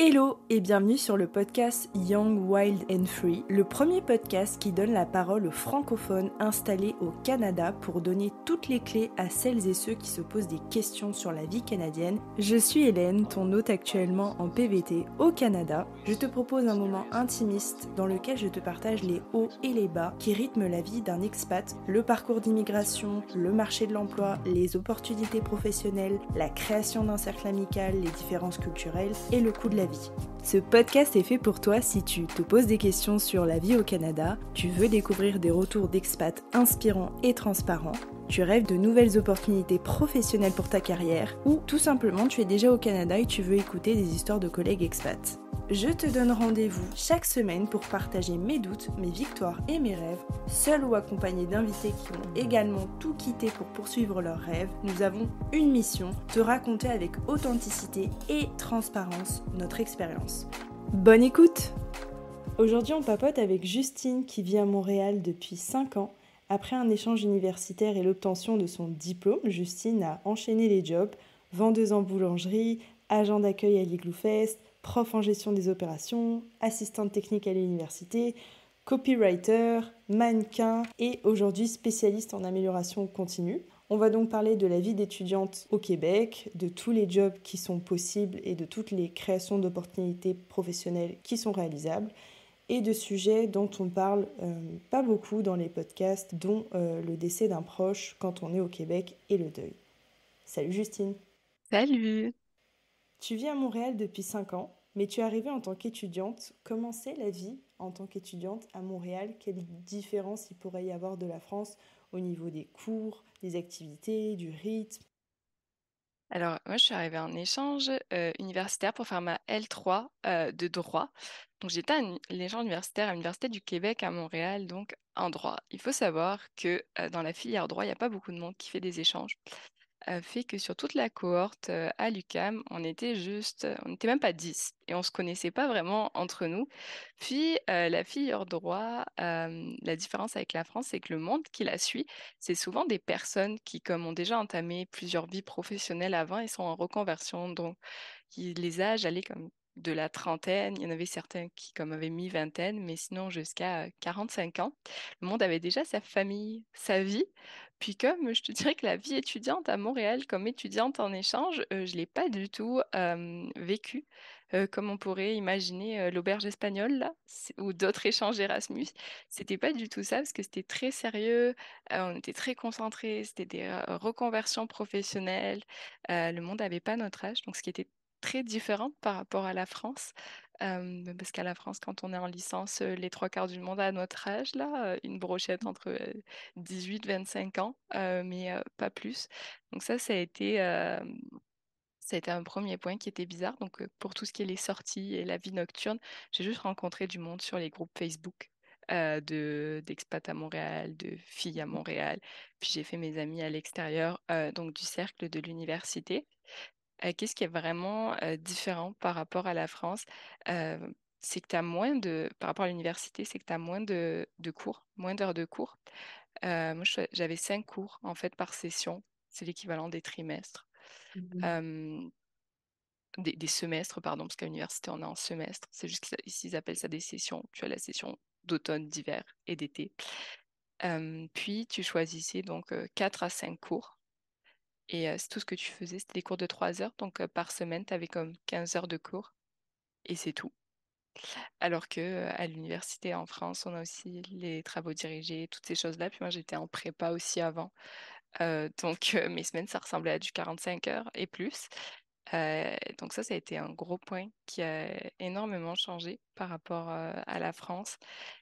Hello et bienvenue sur le podcast Young, Wild and Free, le premier podcast qui donne la parole aux francophones installés au Canada pour donner toutes les clés à celles et ceux qui se posent des questions sur la vie canadienne. Je suis Hélène, ton hôte actuellement en PVT au Canada. Je te propose un moment intimiste dans lequel je te partage les hauts et les bas qui rythment la vie d'un expat, le parcours d'immigration, le marché de l'emploi, les opportunités professionnelles, la création d'un cercle amical, les différences culturelles et le coût de la vie. Ce podcast est fait pour toi si tu te poses des questions sur la vie au Canada, tu veux découvrir des retours d'expats inspirants et transparents, tu rêves de nouvelles opportunités professionnelles pour ta carrière, ou tout simplement tu es déjà au Canada et tu veux écouter des histoires de collègues expats. Je te donne rendez-vous chaque semaine pour partager mes doutes, mes victoires et mes rêves, seul ou accompagné d'invités qui ont également tout quitté pour poursuivre leurs rêves. Nous avons une mission, te raconter avec authenticité et transparence notre expérience. Bonne écoute! Aujourd'hui on papote avec Justine qui vit à Montréal depuis 5 ans. Après un échange universitaire et l'obtention de son diplôme, Justine a enchaîné les jobs, vendeuse en boulangerie, agent d'accueil à l'Igloo Fest, prof en gestion des opérations, assistante technique à l'université, copywriter, mannequin et aujourd'hui spécialiste en amélioration continue. On va donc parler de la vie d'étudiante au Québec, de tous les jobs qui sont possibles et de toutes les créations d'opportunités professionnelles qui sont réalisables et de sujets dont on parle pas beaucoup dans les podcasts, dont le décès d'un proche quand on est au Québec et le deuil. Salut Justine! Salut! Tu vis à Montréal depuis 5 ans, mais tu es arrivée en tant qu'étudiante. Comment c'est la vie en tant qu'étudiante à Montréal? Quelle différence il pourrait y avoir de la France au niveau des cours, des activités, du rythme? Alors, moi, je suis arrivée en échange universitaire pour faire ma L3 de droit. Donc, j'étais l'échange universitaire à l'Université du Québec à Montréal, donc en droit. Il faut savoir que dans la filière droit, il n'y a pas beaucoup de monde qui fait des échanges. Fait que sur toute la cohorte à l'UQAM, on n'était même pas 10 et on se connaissait pas vraiment entre nous. Puis la filière droit, la différence avec la France, c'est que le monde qui la suit, c'est souvent des personnes qui, comme ont déjà entamé plusieurs vies professionnelles avant et sont en reconversion. Donc, les âges allaient comme de la trentaine. Il y en avait certains qui comme avaient mis vingtaine, mais sinon jusqu'à 45 ans. Le monde avait déjà sa famille, sa vie. Puis comme je te dirais que la vie étudiante à Montréal, comme étudiante en échange, je ne l'ai pas du tout vécue comme on pourrait imaginer l'auberge espagnole là, ou d'autres échanges Erasmus. C'était pas du tout ça parce que c'était très sérieux, on était très concentrés, c'était des reconversions professionnelles. Le monde n'avait pas notre âge, donc ce qui était très différent par rapport à la France. Parce qu'à la France, quand on est en licence, les trois quarts du monde à notre âge, là, une brochette entre 18 25 ans, mais pas plus. Donc ça a été un premier point qui était bizarre. Donc pour tout ce qui est les sorties et la vie nocturne, j'ai juste rencontré du monde sur les groupes Facebook. D'expats à Montréal, de filles à Montréal. Puis j'ai fait mes amis à l'extérieur, donc du cercle de l'université. Qu'est-ce qui est vraiment différent par rapport à la France? Euh, c'est que tu as par rapport à l'université, c'est que tu as moins de cours, moins d'heures de cours. Moi, j'avais 5 cours en fait par session. C'est l'équivalent des trimestres. Mhm. Euh, des semestres, pardon, parce qu'à l'université, on est en semestre. C'est juste ici, ils appellent ça des sessions. Tu as la session d'automne, d'hiver et d'été. Puis, tu choisissais donc 4 à 5 cours. Et c'est tout ce que tu faisais, c'était des cours de 3 heures. Donc, par semaine, tu avais comme 15 heures de cours. Et c'est tout. Alors que à l'université en France, on a aussi les travaux dirigés, toutes ces choses-là. Puis moi, j'étais en prépa aussi avant. Donc, mes semaines, ça ressemblait à du 45 heures et plus. Donc ça a été un gros point qui a énormément changé par rapport à la France.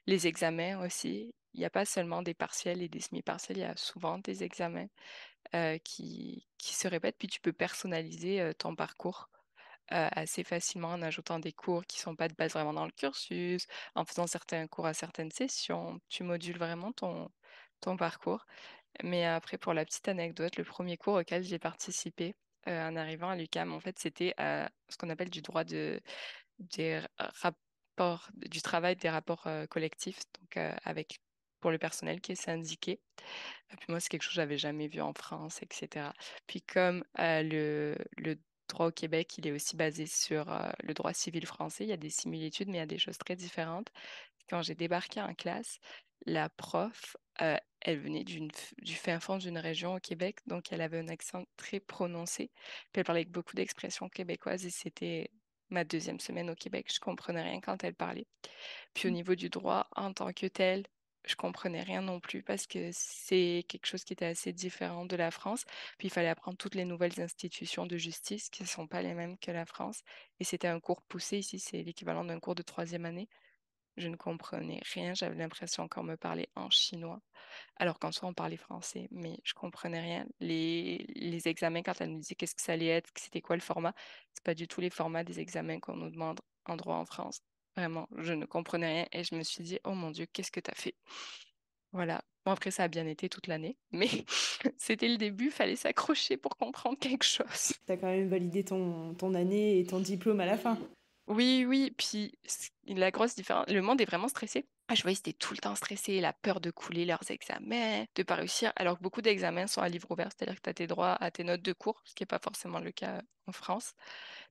Les examens aussi. Il n'y a pas seulement des partiels et des semi-partiels, il y a souvent des examens qui se répètent. Puis tu peux personnaliser ton parcours assez facilement en ajoutant des cours qui sont pas de base vraiment dans le cursus, en faisant certains cours à certaines sessions. Tu modules vraiment ton parcours. Mais après, pour la petite anecdote, le premier cours auquel j'ai participé en arrivant à l'UQAM, en fait, c'était ce qu'on appelle du droit des rapports, du travail des rapports collectifs, donc pour le personnel qui est syndiqué. Et puis moi, c'est quelque chose que j'avais jamais vu en France, etc. Puis comme droit au Québec, il est aussi basé sur le droit civil français. Il y a des similitudes, mais il y a des choses très différentes. Quand j'ai débarqué en classe, la prof, elle venait du fin fond d'une région au Québec, donc elle avait un accent très prononcé. Puis elle parlait avec beaucoup d'expressions québécoises et c'était ma deuxième semaine au Québec. Je comprenais rien quand elle parlait. Puis au niveau du droit, en tant que tel, je comprenais rien non plus parce que c'est quelque chose qui était assez différent de la France. Puis il fallait apprendre toutes les nouvelles institutions de justice qui ne sont pas les mêmes que la France. Et c'était un cours poussé ici, c'est l'équivalent d'un cours de troisième année. Je ne comprenais rien, j'avais l'impression qu'on me parlait en chinois, alors qu'en soi on parlait français, mais je comprenais rien. Les examens, quand elle nous disait qu'est-ce que ça allait être, que c'était quoi le format, c'est pas du tout les formats des examens qu'on nous demande en droit en France. Vraiment, je ne comprenais rien et je me suis dit, oh mon Dieu, qu'est-ce que t'as fait? Voilà. Bon, après, ça a bien été toute l'année, mais c'était le début, fallait s'accrocher pour comprendre quelque chose. T'as quand même validé ton année et ton diplôme à la fin. Oui, oui, puis la grosse différence, le monde est vraiment stressé. Ah, je voyais, c'était tout le temps stressé, la peur de couler leurs examens, de pas réussir, alors que beaucoup d'examens sont à livre ouvert, c'est-à-dire que tu as tes droits à tes notes de cours, ce qui n'est pas forcément le cas en France.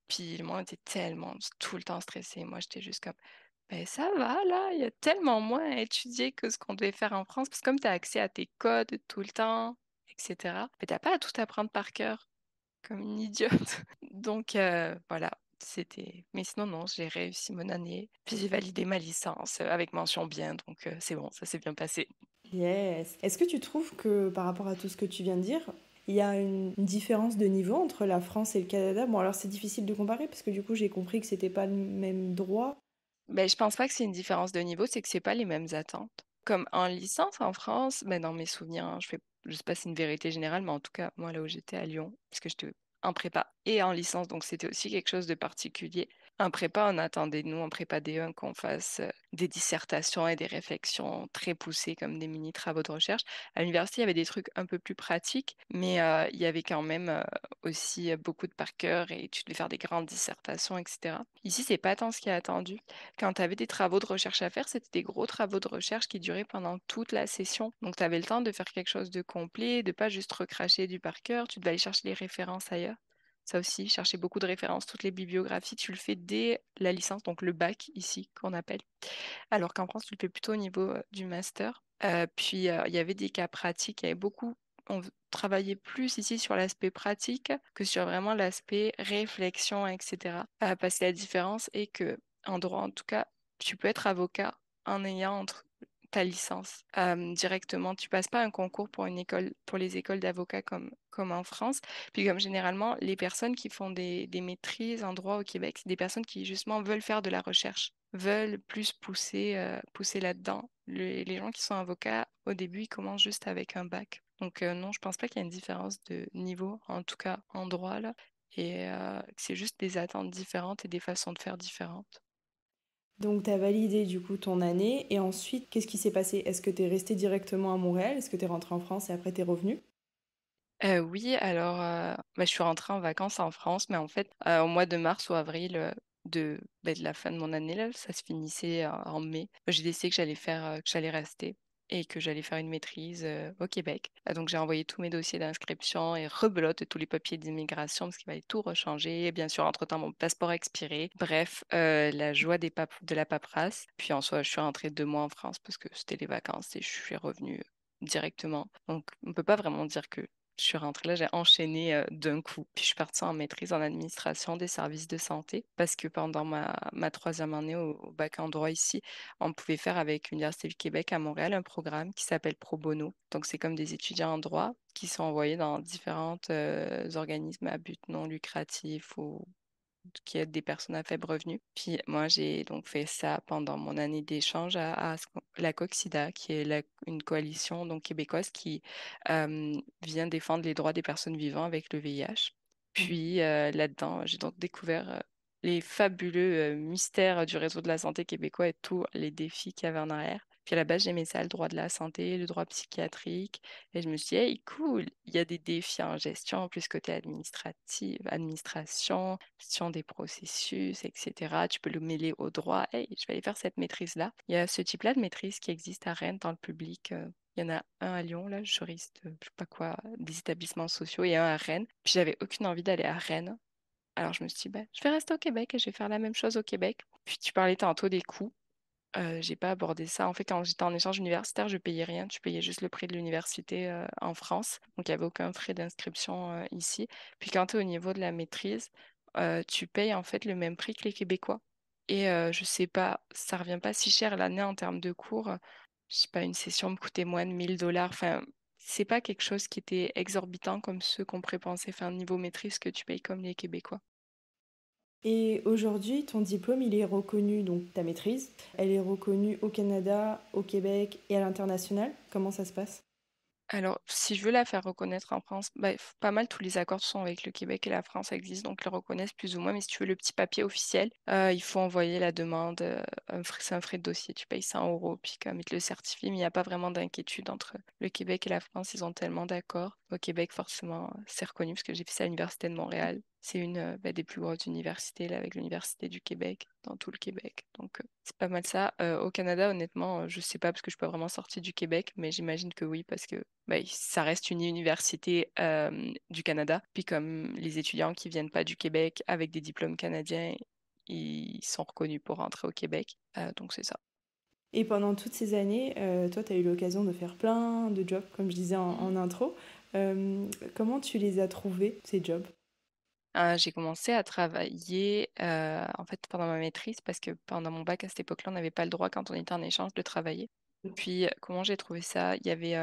Puis le monde était tellement tout le temps stressé. Moi, j'étais juste comme, ben ça va là, il y a tellement moins à étudier que ce qu'on devait faire en France, parce que comme tu as accès à tes codes tout le temps, etc., mais t'as pas à tout apprendre par cœur comme une idiote. Donc voilà, c'était. Mais sinon, non, j'ai réussi mon année. Puis j'ai validé ma licence avec mention bien. Donc c'est bon, ça s'est bien passé. Yes. Est-ce que tu trouves que par rapport à tout ce que tu viens de dire, il y a une différence de niveau entre la France et le Canada? Bon, alors c'est difficile de comparer parce que du coup j'ai compris que c'était pas le même droit. Ben, je pense pas que c'est une différence de niveau, c'est que c'est pas les mêmes attentes. Comme en licence en France, ben, dans mes souvenirs, hein, je sais pas si c'est une vérité générale, mais en tout cas, moi là où j'étais à Lyon, parce que j'étais en prépa et en licence, donc c'était aussi quelque chose de particulier. En prépa, on attendait de nous, en prépa D1, qu'on fasse des dissertations et des réflexions très poussées comme des mini travaux de recherche. À l'université, il y avait des trucs un peu plus pratiques, mais il y avait quand même aussi beaucoup de par cœur et tu devais faire des grandes dissertations, etc. Ici, c'est pas tant ce qui est attendu. Quand tu avais des travaux de recherche à faire, c'était des gros travaux de recherche qui duraient pendant toute la session. Donc, tu avais le temps de faire quelque chose de complet, de pas juste recracher du par cœur. Tu devais aller chercher les références ailleurs. Ça aussi, chercher beaucoup de références, toutes les bibliographies, tu le fais dès la licence, donc le bac ici, qu'on appelle. Alors qu'en France, tu le fais plutôt au niveau du master. Puis, il y avait des cas pratiques, il y avait beaucoup. On travaillait plus ici sur l'aspect pratique que sur vraiment l'aspect réflexion, etc. Parce que la différence est que, en droit en tout cas, tu peux être avocat en ayant ta licence directement. Tu passes pas un concours pour une école, pour les écoles d'avocats comme en France. Puis comme généralement, les personnes qui font des maîtrises en droit au Québec, c'est des personnes qui justement veulent faire de la recherche, veulent plus pousser là-dedans. Les gens qui sont avocats, au début, ils commencent juste avec un bac. Donc non, je pense pas qu'il y ait une différence de niveau, en tout cas en droit là, et que c'est juste des attentes différentes et des façons de faire différentes. Donc tu as validé du coup ton année et ensuite qu'est-ce qui s'est passé? Est-ce que tu es resté directement à Montréal? Est-ce que tu es rentré en France et après tu es revenu? Oui, alors bah, je suis rentrée en vacances en France, mais en fait, au mois de mars ou avril de la fin de mon année, là, ça se finissait en mai. J'ai décidé que que j'allais rester et que j'allais faire une maîtrise au Québec. Donc j'ai envoyé tous mes dossiers d'inscription et rebelote tous les papiers d'immigration parce qu'il fallait tout rechanger. Et bien sûr, entre-temps, mon passeport a expiré. Bref, la joie de la paperasse. Puis en soi, je suis rentrée 2 mois en France parce que c'était les vacances et je suis revenue directement. Donc on peut pas vraiment dire que je suis rentrée là, j'ai enchaîné d'un coup. Puis je suis partie en maîtrise en administration des services de santé parce que pendant ma troisième année au bac en droit ici, on pouvait faire avec l'Université du Québec à Montréal un programme qui s'appelle Pro Bono. Donc c'est comme des étudiants en droit qui sont envoyés dans différents organismes à but non lucratif ou qui aide des personnes à faible revenu. Puis moi, j'ai donc fait ça pendant mon année d'échange la COCSIDA, qui est une coalition donc québécoise qui vient défendre les droits des personnes vivant avec le VIH. Puis là-dedans, j'ai donc découvert les fabuleux mystères du réseau de la santé québécois et tous les défis qu'il y avait en arrière. Puis à la base, j'aimais ça, le droit de la santé, le droit psychiatrique. Et je me suis dit, hey, cool, il y a des défis en gestion, plus côté administratif, administration, gestion des processus, etc. Tu peux le mêler au droit. Hey, je vais aller faire cette maîtrise-là. Il y a ce type-là de maîtrise qui existe à Rennes dans le public. Il y en a un à Lyon, là, juriste, je sais pas quoi, des établissements sociaux, et un à Rennes. Puis j'avais aucune envie d'aller à Rennes Alors je me suis dit, bah, je vais rester au Québec et je vais faire la même chose au Québec. Puis tu parlais tantôt des coûts. J'ai pas abordé ça. En fait, quand j'étais en échange universitaire, je payais rien. Tu payais juste le prix de l'université en France. Donc, il n'y avait aucun frais d'inscription ici. Puis, quand tu es au niveau de la maîtrise, tu payes en fait le même prix que les Québécois. Et je sais pas, ça revient pas si cher l'année en termes de cours. Je sais pas, une session me coûtait moins de 1 000 $. Enfin, c'est pas quelque chose qui était exorbitant comme ceux qu'on pourrait penser. Enfin, niveau maîtrise que tu payes comme les Québécois. Et aujourd'hui, ton diplôme, il est reconnu, donc ta maîtrise, elle est reconnue au Canada, au Québec et à l'international. Comment ça se passe? Alors, si je veux la faire reconnaître en France, bah, pas mal tous les accords sont avec le Québec et la France existent, donc ils le reconnaissent plus ou moins. Mais si tu veux le petit papier officiel, il faut envoyer la demande. C'est un frais de dossier, tu payes 100 euros, puis comme ils te le certifient, mais il n'y a pas vraiment d'inquiétude entre le Québec et la France, ils ont tellement d'accords. Au Québec, forcément, c'est reconnu parce que j'ai fait ça à l'Université de Montréal. C'est une des plus grosses universités là, avec l'Université du Québec, dans tout le Québec. Donc, c'est pas mal ça. Au Canada, honnêtement, je sais pas parce que je suis pas vraiment sortie du Québec, mais j'imagine que oui, parce que bah, ça reste une université du Canada. Puis comme les étudiants qui viennent pas du Québec avec des diplômes canadiens, ils sont reconnus pour rentrer au Québec. Donc c'est ça. Et pendant toutes ces années, toi, tu as eu l'occasion de faire plein de jobs, comme je disais en intro. Euh, Comment tu les as trouvés, ces jobs? J'ai commencé à travailler en fait pendant ma maîtrise parce que pendant mon bac à cette époque-là, on n'avait pas le droit quand on était en échange de travailler. Puis comment j'ai trouvé ça? Il y avait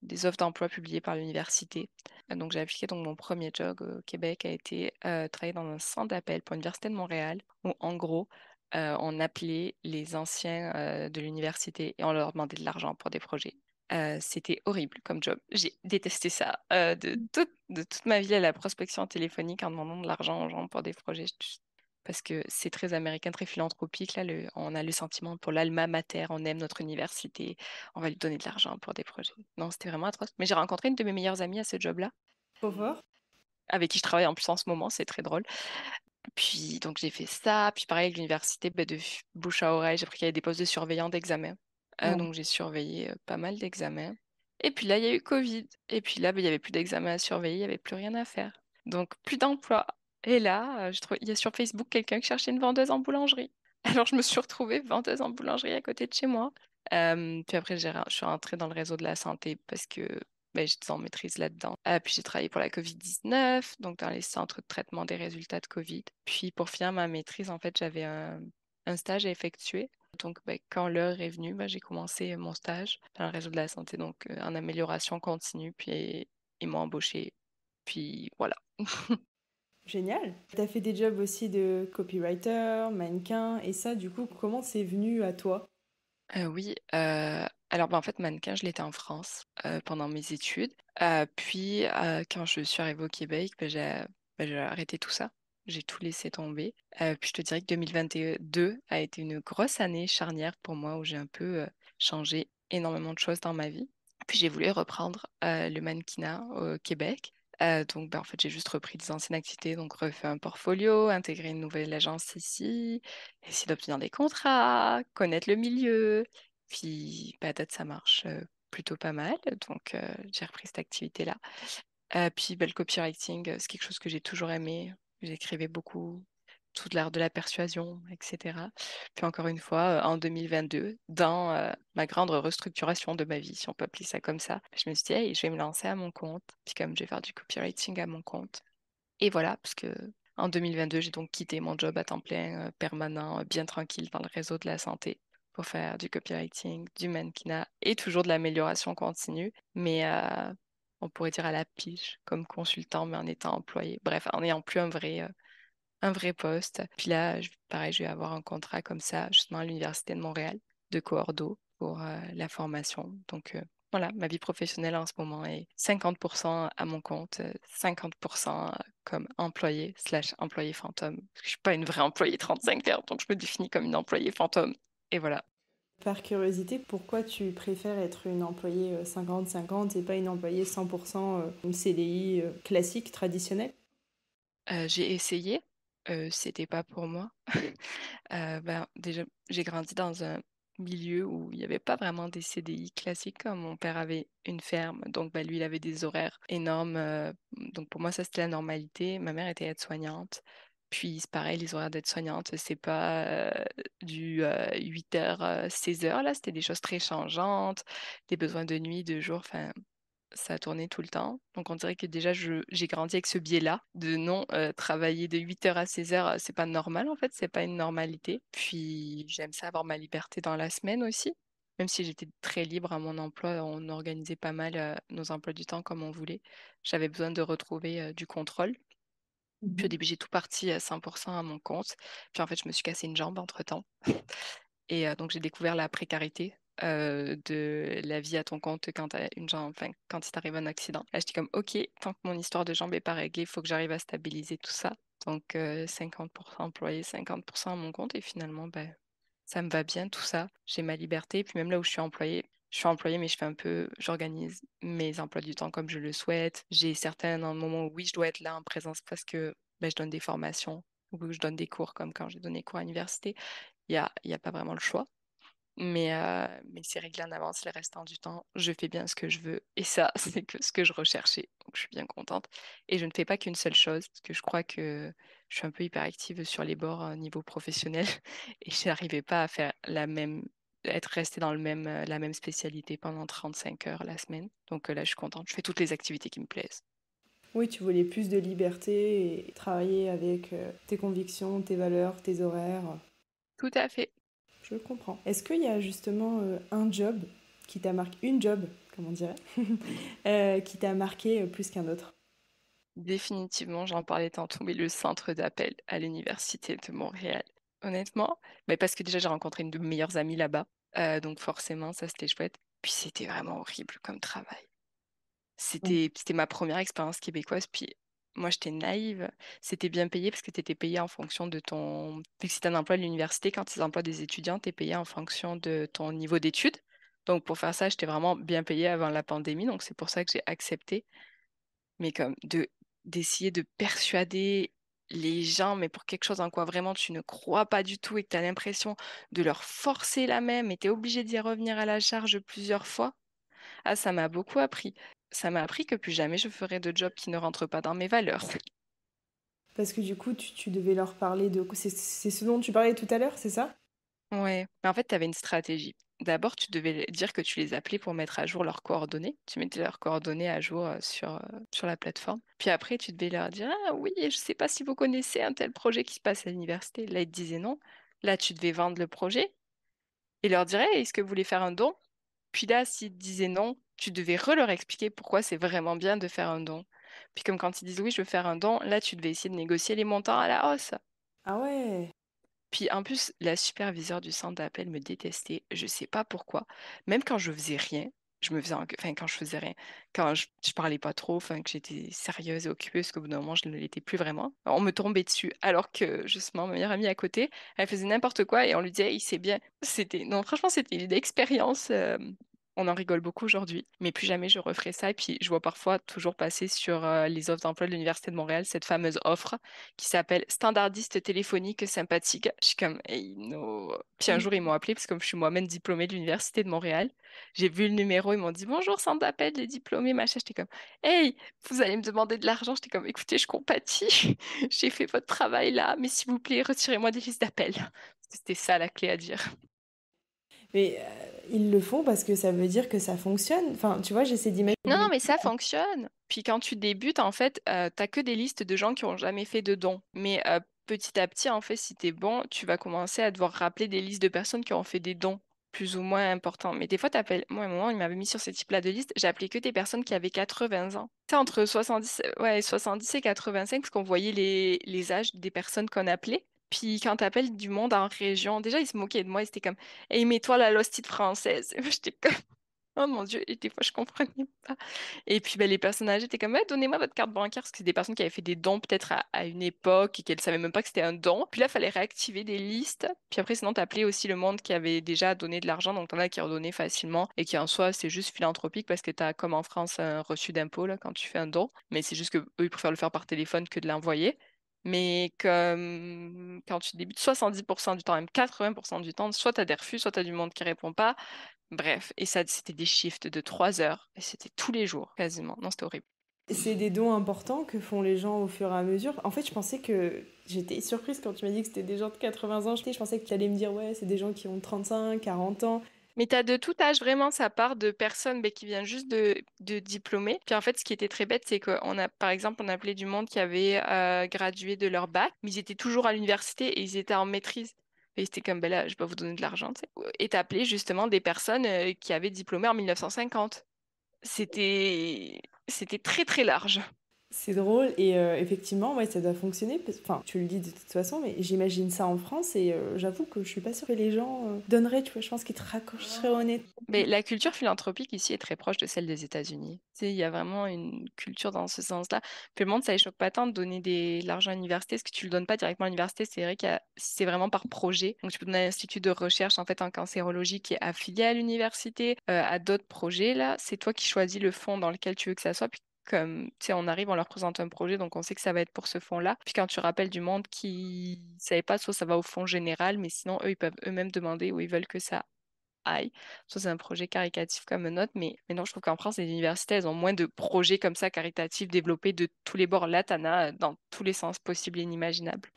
des offres d'emploi publiées par l'université. Donc j'ai appliqué. Donc mon premier job au Québec a été travailler dans un centre d'appel pour l'Université de Montréal où en gros on appelait les anciens de l'université et on leur demandait de l'argent pour des projets. C'était horrible comme job. J'ai détesté ça. De toute ma vie, à la prospection téléphonique en demandant de l'argent aux gens pour des projets. Parce que c'est très américain, très philanthropique. Là, on a le sentiment pour l'alma mater, on aime notre université, on va lui donner de l'argent pour des projets. Non, c'était vraiment atroce. Mais j'ai rencontré une de mes meilleures amies à ce job-là, Trop fort. avec qui je travaille en plus en ce moment, c'est très drôle. Puis donc j'ai fait ça, puis pareil avec l'université, bah, de bouche à oreille, j'ai appris qu'il y avait des postes de surveillant d'examen. Ouais. Donc j'ai surveillé pas mal d'examens. Et puis là, il y a eu Covid. Et puis là, bah, il n'y avait plus d'examens à surveiller, il n'y avait plus rien à faire. Donc plus d'emploi. Et là, il y a sur Facebook quelqu'un qui cherchait une vendeuse en boulangerie. Alors je me suis retrouvée vendeuse en boulangerie à côté de chez moi. Puis après, je suis rentrée dans le réseau de la santé parce que j'étais en maîtrise là-dedans. Puis j'ai travaillé pour la COVID-19, donc dans les centres de traitement des résultats de COVID. Puis pour finir ma maîtrise, en fait, j'avais un stage à effectuer. Donc quand l'heure est venue, j'ai commencé mon stage dans le réseau de la santé, donc en amélioration continue. Puis ils m'ont embauché. Puis voilà. Génial. Tu as fait des jobs aussi de copywriter, mannequin, et ça, du coup, comment c'est venu à toi? Oui, alors en fait, mannequin, je l'étais en France pendant mes études. Puis quand je suis arrivée au Québec, j'ai arrêté tout ça. J'ai tout laissé tomber. Puis je te dirais que 2022 a été une grosse année charnière pour moi où j'ai un peu changé énormément de choses dans ma vie. Puis j'ai voulu reprendre le mannequinat au Québec. Donc, en fait, j'ai juste repris des anciennes activités, donc refait un portfolio, intégré une nouvelle agence ici, essayer d'obtenir des contrats, connaître le milieu. Puis, à date, ça marche plutôt pas mal. Donc, j'ai repris cette activité-là. Puis, le copywriting, c'est quelque chose que j'ai toujours aimé. J'écrivais beaucoup, tout de l'art de la persuasion, etc. Puis, encore une fois, en 2022, dans ma grande restructuration de ma vie, si on peut appeler ça comme ça, je me suis dit, hey, je vais me lancer à mon compte. Puis, comme je vais faire du copywriting à mon compte. Et voilà, parce que en 2022, j'ai donc quitté mon job à temps plein, permanent, bien tranquille dans le réseau de la santé pour faire du copywriting, du mannequinat et toujours de l'amélioration continue, mais on pourrait dire à la pige, comme consultant, mais en étant employé. Bref, en n'ayant plus un vrai poste. Puis là, pareil, je vais avoir un contrat comme ça, justement à l'Université de Montréal, de coordo pour la formation. Donc voilà, ma vie professionnelle en ce moment est 50% à mon compte, 50% comme employé slash employé fantôme. Parce que je suis pas une vraie employée 35 heures, donc je me définis comme une employée fantôme. Et voilà. Par curiosité, pourquoi tu préfères être une employée 50-50 et pas une employée 100% une CDI classique, traditionnelle? J'ai essayé, c'était pas pour moi. Déjà, j'ai grandi dans milieu où il n'y avait pas vraiment des CDI classiques, comme mon père avait une ferme, donc lui, il avait des horaires énormes. Donc pour moi, ça, c'était la normalité. Ma mère était aide-soignante. Puis c'est pareil, les horaires d'aide-soignante, c'est pas du 8h, 16h, là, c'était des choses très changeantes, des besoins de nuit, de jour, enfin, ça a tourné tout le temps. Donc on dirait que déjà j'ai grandi avec ce biais-là de non travailler de 8h à 16h, c'est pas normal en fait, c'est pas une normalité. Puis j'aime ça avoir ma liberté dans la semaine aussi. Même si j'étais très libre à mon emploi, on organisait pas mal nos emplois du temps comme on voulait. J'avais besoin de retrouver du contrôle. Puis au Mhm. début, j'ai tout parti à 100% à mon compte. Puis en fait, je me suis cassé une jambe entre-temps. Et donc, j'ai découvert la précarité de la vie à ton compte quand t'as une jambe, enfin, quand il t'arrive un accident. Là, j'étais comme, OK, tant que mon histoire de jambe n'est pas réglée, il faut que j'arrive à stabiliser tout ça. Donc, 50% employé, 50% à mon compte. Et finalement, ben, ça me va bien, tout ça. J'ai ma liberté. Et puis même là où je suis employée, mais je fais un peu, j'organise mes emplois du temps comme je le souhaite. J'ai certains moments où oui, je dois être là en présence parce que ben, je donne des formations ou je donne des cours comme quand j'ai donné cours à l'université. Il y a pas vraiment le choix. Mais c'est réglé en avance le restant du temps. Je fais bien ce que je veux. Et ça, c'est que ce que je recherchais. Donc, je suis bien contente. Et je ne fais pas qu'une seule chose, parce que je crois que je suis un peu hyperactive sur les bords au niveau professionnel. Et je n'arrivais pas à faire être restée dans la même spécialité pendant 35 heures la semaine. Donc là, je suis contente. Je fais toutes les activités qui me plaisent. Oui, tu voulais plus de liberté et travailler avec tes convictions, tes valeurs, tes horaires. Tout à fait. Je comprends. Est-ce qu'il y a justement un job qui t'a marqué, une job, comme on dirait, qui t'a marqué plus qu'un autre? Définitivement, j'en parlais tantôt, mais le centre d'appel à l'Université de Montréal. Honnêtement, mais parce que déjà j'ai rencontré une de mes meilleures amies là-bas, donc forcément ça c'était chouette. Puis c'était vraiment horrible comme travail. C'était ma première expérience québécoise, puis moi j'étais naïve. C'était bien payé parce que tu étais payé en fonction de ton... Vu que c'était un emploi à l'université, quand ils emploient des étudiants, tu es payé en fonction de ton niveau d'études. Donc pour faire ça, j'étais vraiment bien payée avant la pandémie, donc c'est pour ça que j'ai accepté, mais comme d'essayer de persuader les gens, mais pour quelque chose en quoi vraiment tu ne crois pas du tout et que tu as l'impression de leur forcer la même et tu es obligé d'y revenir à la charge plusieurs fois, ah, ça m'a beaucoup appris. Ça m'a appris que plus jamais je ferai de job qui ne rentre pas dans mes valeurs. Parce que du coup, tu devais leur parler de... C'est ce dont tu parlais tout à l'heure, c'est ça? Ouais, mais en fait, tu avais une stratégie. D'abord, tu devais dire que tu les appelais pour mettre à jour leurs coordonnées. Tu mettais leurs coordonnées à jour sur la plateforme. Puis après, tu devais leur dire, ah oui, je ne sais pas si vous connaissez un tel projet qui se passe à l'université. Là, ils te disaient non. Là, tu devais vendre le projet et leur dire, hey, est-ce que vous voulez faire un don? Puis là, s'ils te disaient non, tu devais leur expliquer pourquoi c'est vraiment bien de faire un don. Puis comme quand ils disent oui, je veux faire un don, là, tu devais essayer de négocier les montants à la hausse. Ah ouais. Puis en plus, la superviseure du centre d'appel me détestait, je sais pas pourquoi. Même quand je faisais rien, je me faisais enfin quand je faisais rien, quand je parlais pas trop, enfin que j'étais sérieuse et occupée, parce qu'au bout d'un moment, je ne l'étais plus vraiment. On me tombait dessus, alors que justement, ma meilleure amie à côté, elle faisait n'importe quoi et on lui disait, il sait bien. Non, franchement, c'était une expérience. On en rigole beaucoup aujourd'hui, mais plus jamais je referai ça. Et puis, je vois parfois toujours passer sur les offres d'emploi de l'Université de Montréal cette fameuse offre qui s'appelle standardiste téléphonique sympathique. Je suis comme, hey, no. Puis un jour, ils m'ont appelé, parce que comme je suis moi-même diplômée de l'Université de Montréal, j'ai vu le numéro, ils m'ont dit, bonjour, centre d'appel des diplômés, machin. J'étais comme, hey, vous allez me demander de l'argent. J'étais comme, écoutez, je compatis, j'ai fait votre travail là, mais s'il vous plaît, retirez-moi des listes d'appels. C'était ça la clé à dire. Mais ils le font parce que ça veut dire que ça fonctionne. Enfin, tu vois, j'essaie Non, non, d'imaginer. mais ça fonctionne. Puis quand tu débutes, en fait, t'as que des listes de gens qui ont jamais fait de dons. Mais petit à petit, en fait, si t'es bon, tu vas commencer à devoir rappeler des listes de personnes qui ont fait des dons plus ou moins importants. Mais des fois, t'appelles... Moi, à un moment, il m'avait mis sur ce type-là de liste. J'ai appelé que des personnes qui avaient 80 ans. C'est entre 70, ouais, 70 et 85, parce qu'on voyait les âges des personnes qu'on appelait. Puis quand t'appelles du monde en région, déjà, ils se moquaient de moi. Ils étaient comme, hey, mets-toi la lostite française. J'étais comme, oh mon Dieu, et des fois je comprenais pas. Et puis ben, les personnes âgées étaient comme, ouais, donnez-moi votre carte bancaire, parce que c'est des personnes qui avaient fait des dons peut-être à une époque et qu'elles savaient même pas que c'était un don. Puis là, il fallait réactiver des listes. Puis après, sinon, t'appelais aussi le monde qui avait déjà donné de l'argent, donc t'en as qui redonnaient facilement et qui en soi, c'est juste philanthropique parce que t'as, comme en France, un reçu d'impôt là, quand tu fais un don. Mais c'est juste que eux, ils préfèrent le faire par téléphone que de l'envoyer. Mais comme quand tu débutes 70% du temps, même 80% du temps, soit tu as des refus, soit tu as du monde qui répond pas. Bref, et ça, c'était des shifts de 3 heures. Et c'était tous les jours, quasiment. Non, c'était horrible. C'est des dons importants que font les gens au fur et à mesure. En fait, je pensais que... J'étais surprise quand tu m'as dit que c'était des gens de 80 ans. Je pensais que tu allais me dire, ouais, c'est des gens qui ont 35, 40 ans. Mais tu as de tout âge, vraiment, ça part de personnes qui viennent juste de diplômer. Puis en fait, ce qui était très bête, c'est qu'on a, par exemple, on appelait du monde qui avait gradué de leur bac, mais ils étaient toujours à l'université et ils étaient en maîtrise. Et c'était comme, ben là, je vais pas vous donner de l'argent, tu sais. Et t'appelais justement des personnes qui avaient diplômé en 1950. C'était très, très large. C'est drôle et effectivement, ouais, ça doit fonctionner. Enfin, tu le dis de toute façon, mais j'imagine ça en France et j'avoue que je suis pas sûre que les gens donneraient, tu vois, je pense qu'ils te raccrocheraient au nez. Mais la culture philanthropique ici est très proche de celle des États-Unis. Tu sais, il y a vraiment une culture dans ce sens-là. Puis le monde, ça les choque pas tant de donner de l'argent à l'université, parce que tu le donnes pas directement à l'université. C'est vrai que c'est vraiment par projet. Donc, tu peux donner à l'institut de recherche en fait en cancérologie qui est affilié à l'université, à d'autres projets là. C'est toi qui choisis le fonds dans lequel tu veux que ça soit. Puis comme, tu sais, on arrive, on leur présente un projet, donc on sait que ça va être pour ce fonds-là. Puis quand tu rappelles du monde qui ne savait pas, soit ça va au fonds général, mais sinon, eux, ils peuvent eux-mêmes demander où ils veulent que ça aille. Ça, c'est un projet caritatif comme un autre, mais non, je trouve qu'en France, les universités, elles ont moins de projets comme ça caritatifs développés de tous les bords. Là, t'en as dans tous les sens possibles et inimaginables.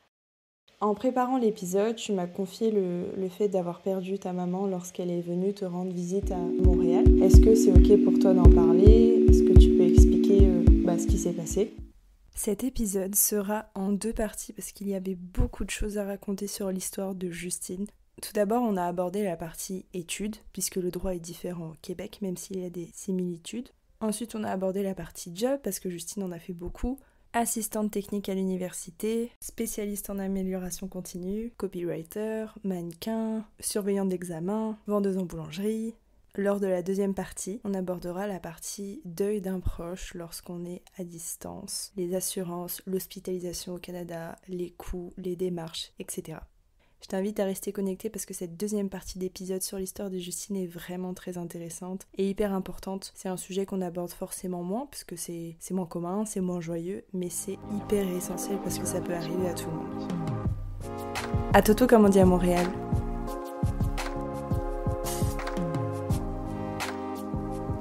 En préparant l'épisode, tu m'as confié le fait d'avoir perdu ta maman lorsqu'elle est venue te rendre visite à Montréal. Est-ce que c'est ok pour toi d'en parler? Est-ce que tu peux expliquer ce qui s'est passé? Cet épisode sera en 2 parties parce qu'il y avait beaucoup de choses à raconter sur l'histoire de Justine. Tout d'abord, on a abordé la partie études, puisque le droit est différent au Québec, même s'il y a des similitudes. Ensuite, on a abordé la partie job, parce que Justine en a fait beaucoup. Assistante technique à l'université, spécialiste en amélioration continue, copywriter, mannequin, surveillante d'examen, vendeuse en boulangerie. Lors de la deuxième partie, on abordera la partie deuil d'un proche lorsqu'on est à distance, les assurances, l'hospitalisation au Canada, les coûts, les démarches, etc. Je t'invite à rester connecté parce que cette deuxième partie d'épisode sur l'histoire de Justine est vraiment très intéressante et hyper importante. C'est un sujet qu'on aborde forcément moins parce que c'est moins commun, c'est moins joyeux, mais c'est hyper essentiel parce que ça peut arriver à tout le monde. À Toto comme on dit à Montréal.